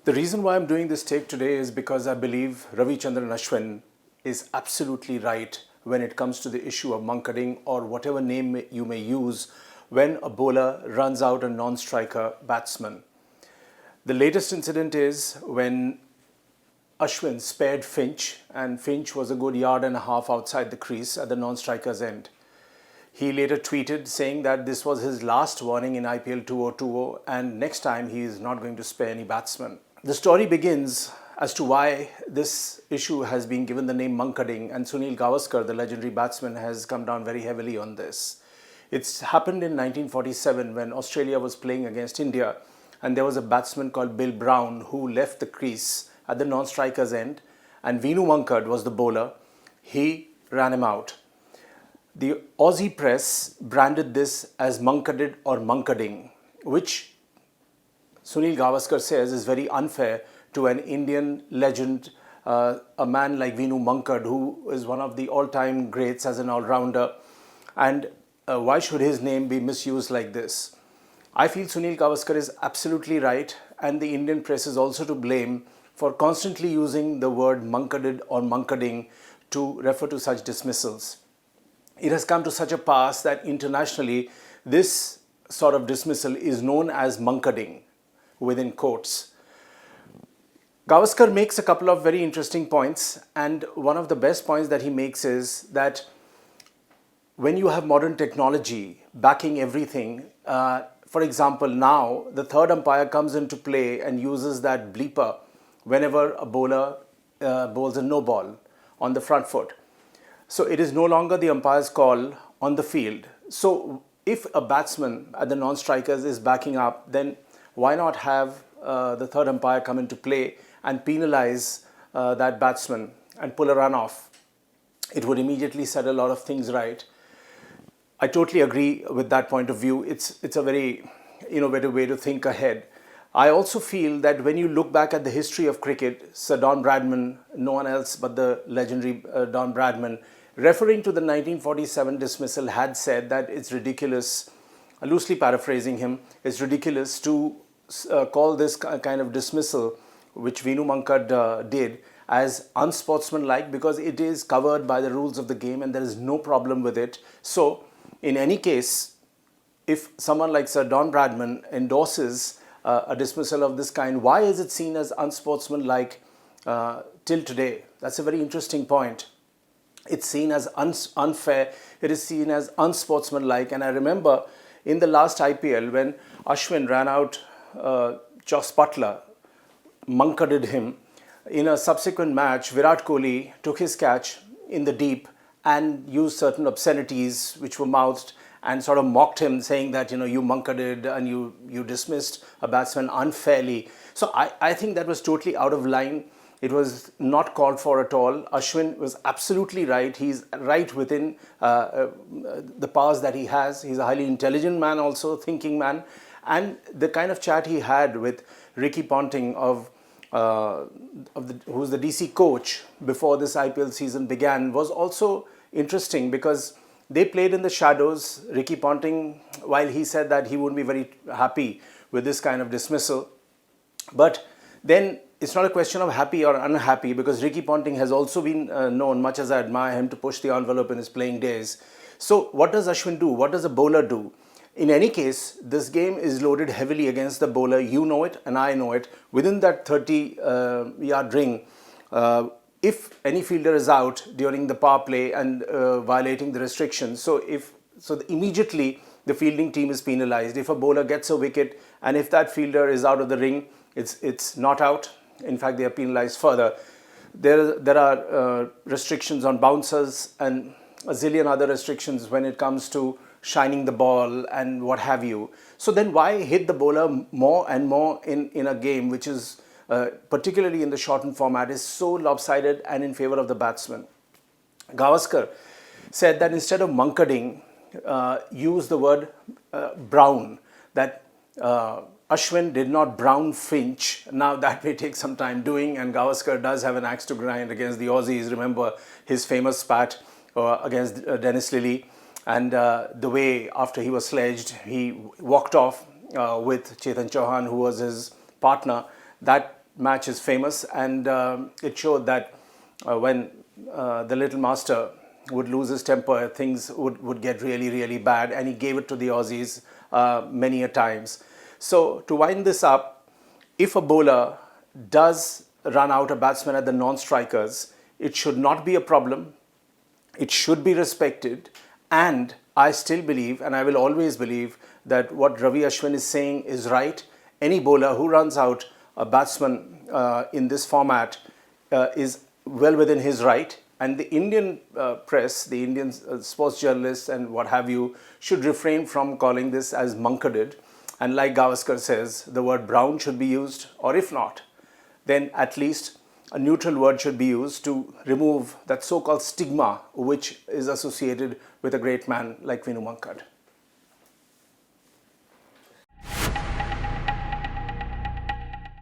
The reason why I'm doing this take today is because I believe Ravichandran Ashwin is absolutely right when it comes to the issue of munkading or whatever name you may use when a bowler runs out a non-striker batsman. The latest incident is when Ashwin spared Finch, and Finch was a good yard and a half outside the crease at the non-striker's end. He later tweeted saying that this was his last warning in IPL 2020 and next time he is not going to spare any batsman. The story begins as to why this issue has been given the name munkading, and Sunil Gavaskar, the legendary batsman, has come down very heavily on this. It's happened in 1947 when Australia was playing against India, and there was a batsman called Bill Brown who left the crease at the non-striker's end, and Vinu Mankad was the bowler. He ran him out. The Aussie press branded this as munkaded or munkading, which Sunil Gavaskar says is very unfair to an Indian legend, a man like Vinu Mankad, who is one of the all-time greats as an all-rounder. And why should his name be misused like this? I feel Sunil Gavaskar is absolutely right, and the Indian press is also to blame for constantly using the word munkaded or munkading to refer to such dismissals. It has come to such a pass that internationally this sort of dismissal is known as munkading within quotes. Gavaskar makes a couple of very interesting points, and one of the best points that he makes is that when you have modern technology backing everything, for example, now the third umpire comes into play and uses that bleeper whenever a bowler bowls a no ball on the front foot. So it is no longer the umpire's call on the field. So if a batsman at the non-strikers is backing up, then why not have the third umpire come into play and penalize that batsman and pull a run off? It would immediately set a lot of things right. I totally agree with that point of view. It's a very innovative way to think ahead. I also feel that when you look back at the history of cricket, Sir Don Bradman, no one else but the legendary Don Bradman, referring to the 1947 dismissal, had said that it's ridiculous, loosely paraphrasing him, it's ridiculous to call this kind of dismissal, which Vinu Mankad did, as unsportsmanlike because it is covered by the rules of the game and there is no problem with it. So, in any case, if someone like Sir Don Bradman endorses a dismissal of this kind, why is it seen as unsportsmanlike till today? That's a very interesting point. It's seen as unfair, it is seen as unsportsmanlike. And I remember in the last IPL when Ashwin ran out Jos Buttler, munkaded him. In a subsequent match, Virat Kohli took his catch in the deep and used certain obscenities which were mouthed and sort of mocked him, saying that, you munkaded and you dismissed a batsman unfairly. So I think that was totally out of line. It was not called for at all. Ashwin was absolutely right. He's right within the powers that he has. He's a highly intelligent man also, thinking man. And the kind of chat he had with Ricky Ponting who's the DC coach before this IPL season began was also interesting because they played in the shadows. Ricky Ponting, while he said that he wouldn't be very happy with this kind of dismissal, but then it's not a question of happy or unhappy because Ricky Ponting has also been known, much as I admire him, to push the envelope in his playing days. So what does Ashwin do? What does a bowler do? In any case, this game is loaded heavily against the bowler. You know it and I know it. Within that 30-yard ring, if any fielder is out during the power play and violating the restrictions, immediately the fielding team is penalized. If a bowler gets a wicket and if that fielder is out of the ring, it's not out. In fact, they are penalized further. There are restrictions on bouncers and a zillion other restrictions when it comes to shining the ball and what have you. So then why hit the bowler more and more in a game which is, particularly in the shortened format, is so lopsided and in favor of the batsman? Gavaskar said that instead of munkading, use the word brown, that Ashwin did not brown Finch. Now that may take some time doing, and Gavaskar does have an axe to grind against the Aussies. Remember his famous spat against Dennis Lillee. And the way after he was sledged, he walked off with Chetan Chauhan, who was his partner. That match is famous, and it showed that when the little master would lose his temper, things would get really, really bad, and he gave it to the Aussies many a times. So to wind this up, if a bowler does run out a batsman at the non-strikers, it should not be a problem. It should be respected. And I still believe, and I will always believe, that what Ravi Ashwin is saying is right. Any bowler who runs out a batsman in this format is well within his right. And the Indian press, the Indian sports journalists and what have you, should refrain from calling this as Mankaded. And like Gavaskar says, the word brown should be used, or if not, then at least a neutral word should be used to remove that so-called stigma which is associated with a great man like Vinu Mankad.